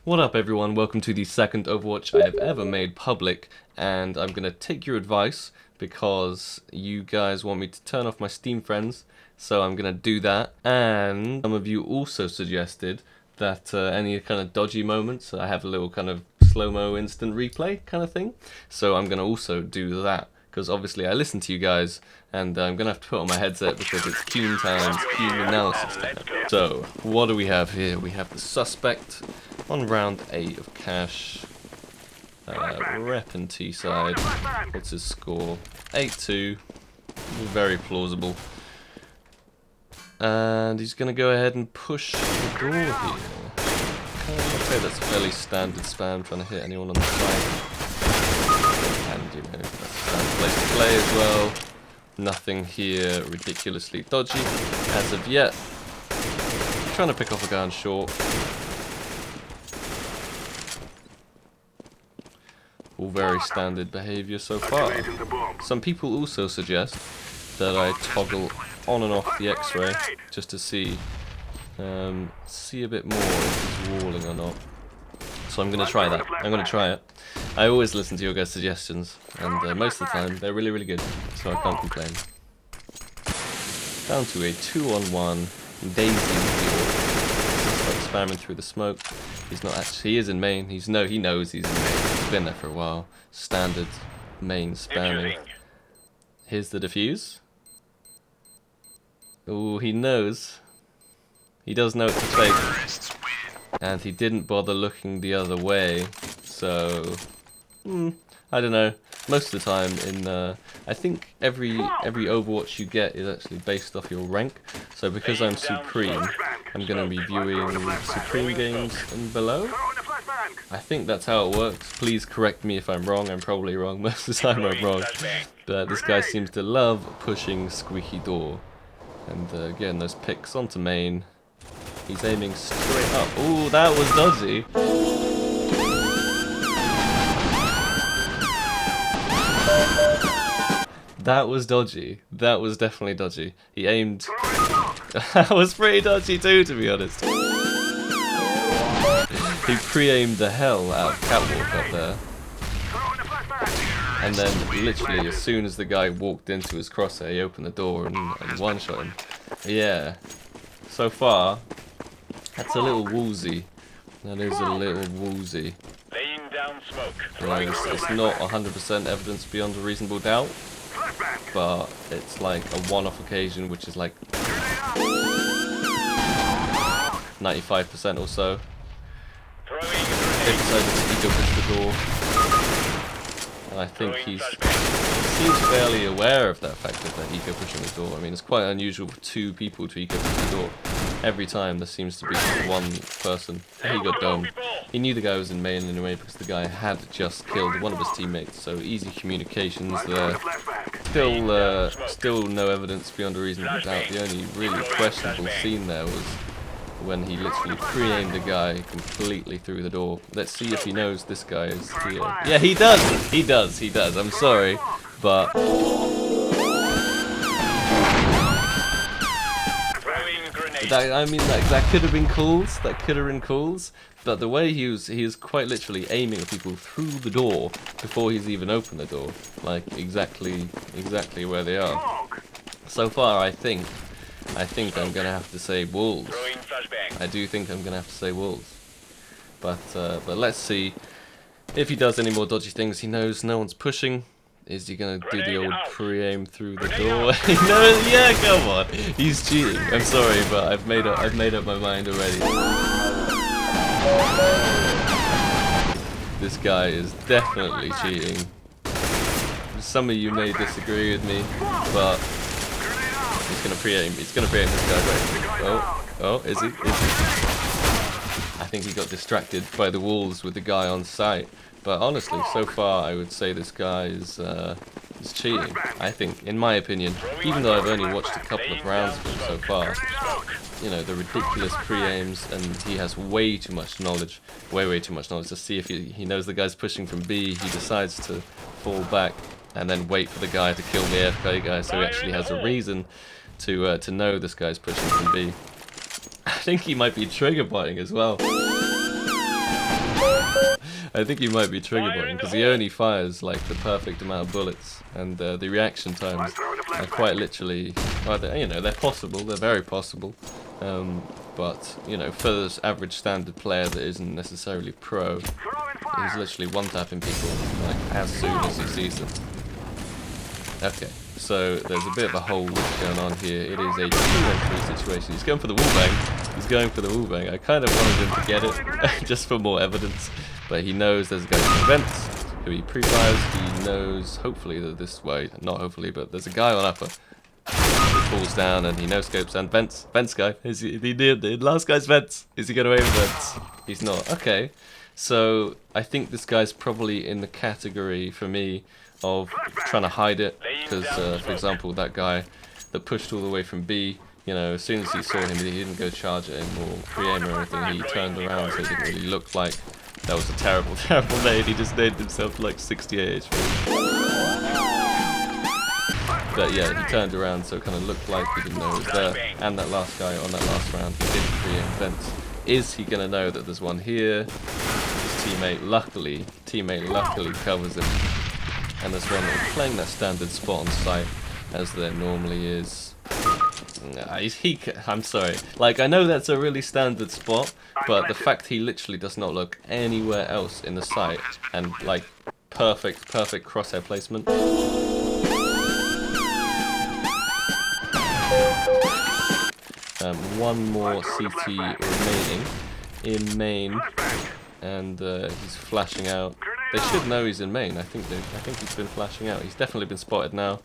What up everyone, welcome to the second Overwatch I have ever made public, and I'm gonna take your advice because you guys want me to turn off my Steam friends, so I'm gonna do that. And some of you also suggested that any kind of dodgy moments, I have a little kind of slow-mo instant replay kind of thing, so I'm gonna also do that. Because obviously I listen to you guys, and I'm gonna have to put on my headset because it's Keen times, Keen analysis time. So, what do we have here? We have the suspect on round 8 of Cash. Rep and T-side. What's his score? 8-2. Very plausible. And he's gonna go ahead and push the door here. I'd say that's fairly standard spam, trying to hit anyone on the side. And you know, that's a standard place to play as well. Nothing here ridiculously dodgy as of yet. Trying to pick off a guy on short. All very standard behaviour so far. Some people also suggest that I toggle on and off the X-ray just to see a bit more if he's walling or not. So I'm going to try that. I'm going to try it. I always listen to your guys' suggestions, and most of the time they're really, really good, so I can't complain. Down to a 2-on-1 Daisy like spamming through the smoke. He's not actually, he is in main. He knows he's in main. He's been there for a while. Standard main spamming. Here's the defuse. Oh, he knows. He does know it's a fake. And he didn't bother looking the other way. So, I don't know. Most of the time I think every Overwatch you get is actually based off your rank. So because I'm Supreme, I'm going to be viewing Supreme games and below. I think that's how it works. Please correct me if I'm wrong. I'm probably wrong. Most of the time I'm wrong. But this guy seems to love pushing squeaky door. And getting those picks onto main. He's aiming straight up. Ooh, that was dodgy. That was dodgy. That was definitely dodgy. He aimed... That was pretty dodgy too, to be honest. He pre-aimed the hell out of Catwalk up there. And then, literally, as soon as the guy walked into his crosshair, he opened the door and one-shot him. Yeah. So far, that's a little woozy. That is a little woozy. Laying down smoke. Right, it's not 100% evidence beyond a reasonable doubt, but it's like a one-off occasion, which is like 95% or so. He decided to ego push the door, and I think he seems fairly aware of that fact of that ego pushing the door. I mean, it's quite unusual for two people to ego push the door. Every time there seems to be one person. He got domed. He knew the guy was in main anyway because the guy had just killed one of his teammates, so easy communications there. Still no evidence beyond a reasonable doubt. The only really questionable scene there was when he literally pre-aimed a guy completely through the door. Let's see if he knows this guy is here. Yeah, he does! He does. I'm sorry, but... That could have been calls. That could have been calls. But the way he is quite literally aiming at people through the door before he's even opened the door, like exactly where they are. So far, I think I'm gonna have to say Wolves. I do think I'm gonna have to say Wolves. But let's see if he does any more dodgy things. He knows no one's pushing. Is he gonna do the old pre-aim through the door? No, yeah, come on. He's cheating. I'm sorry, but I've made up my mind already. This guy is definitely cheating. Some of you may disagree with me, but he's gonna pre-aim. He's gonna pre-aim this guy, right? Oh, is he? I think he got distracted by the walls with the guy on site. But honestly, so far, I would say this guy is cheating. I think, in my opinion, even though I've only watched a couple of rounds of him so far, you know, the ridiculous pre-aims, and he has way too much knowledge, way too much knowledge to see if he knows the guy's pushing from B. He decides to fall back and then wait for the guy to kill the AFK guy, so he actually has a reason to know this guy's pushing from B. I think he might be trigger buying as well. I think he might be trigger botting because he only fires like the perfect amount of bullets, and the reaction times are quite literally, well, you know, they're possible, they're very possible, but you know, for this average standard player that isn't necessarily pro, he's literally one-tapping people like as soon as he sees them. Okay, so there's a bit of a hole going on here. It is a 2-on-3 situation. He's going for the wallbang. He's going for the wallbang. I kind of wanted him to get it, just for more evidence. But he knows there's a guy from vents who he pre-fires. He knows, hopefully, that this way, not hopefully, but there's a guy on upper. He falls down and he no-scopes and vents. Vents guy. Is he did. The last guy's vents. Is he going away with vents? He's not. Okay. So I think this guy's probably in the category, for me, of trying to hide it, because for example that guy that pushed all the way from B, you know, as soon as he saw him he didn't go charge at him or pre-aim or anything, he turned around, so it didn't really look like that was a terrible nade. He just naded himself to like 68 HP. But yeah, he turned around, so it kind of looked like he didn't know it was there. And that last guy on that last round, he didn't pre-aim vents. Is he going to know that there's one here? His teammate luckily covers him. And there's one that's playing that standard spot on site, as there normally is. I'm sorry. Like, I know that's a really standard spot, but the fact he literally does not look anywhere else in the site, and like, perfect crosshair placement. One more CT remaining in main, and he's flashing out. They should know he's in main. I think he's been flashing out. He's definitely been spotted now.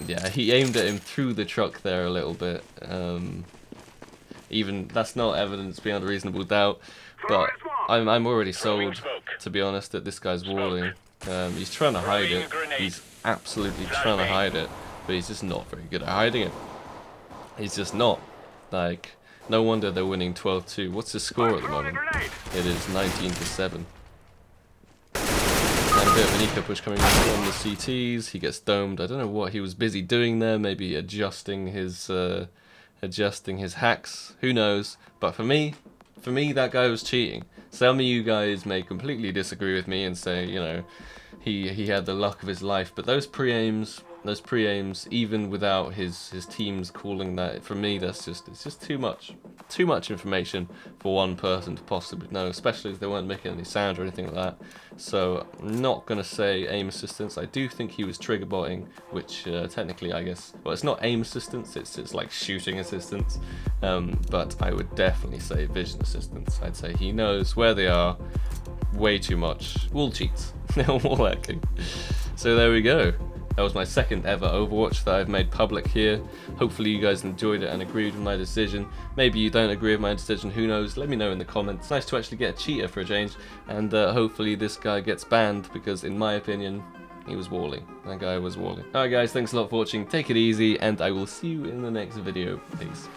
Yeah, he aimed at him through the truck there a little bit. Even that's not evidence beyond reasonable doubt, but I'm already sold, to be honest, that this guy's walling. He's trying to hide it. He's absolutely trying to hide it, but he's just not very good at hiding it. He's just not. Like, no wonder they're winning 12-2. What's the score at the moment? It is 19-7. And a bit of an eco push coming in from the CTs. He gets domed. I don't know what he was busy doing there. Maybe adjusting his hacks. Who knows? But for me, that guy was cheating. Some of you guys may completely disagree with me and say, you know, he had the luck of his life. But those pre-aims, even without his teams calling that, for me, it's just too much information for one person to possibly know, especially if they weren't making any sound or anything like that. So I'm not gonna say aim assistance. I do think he was trigger botting, which technically, I guess, well, it's not aim assistance, it's like shooting assistance, but I would definitely say vision assistance. I'd say he knows where they are way too much. Wall cheats. Wall hacking. So there we go. That was my second ever Overwatch that I've made public here. Hopefully you guys enjoyed it and agreed with my decision. Maybe you don't agree with my decision, who knows? Let me know in the comments. It's nice to actually get a cheater for a change, and hopefully this guy gets banned, because in my opinion, he was walling. That guy was walling. Alright guys, thanks a lot for watching. Take it easy, and I will see you in the next video. Peace.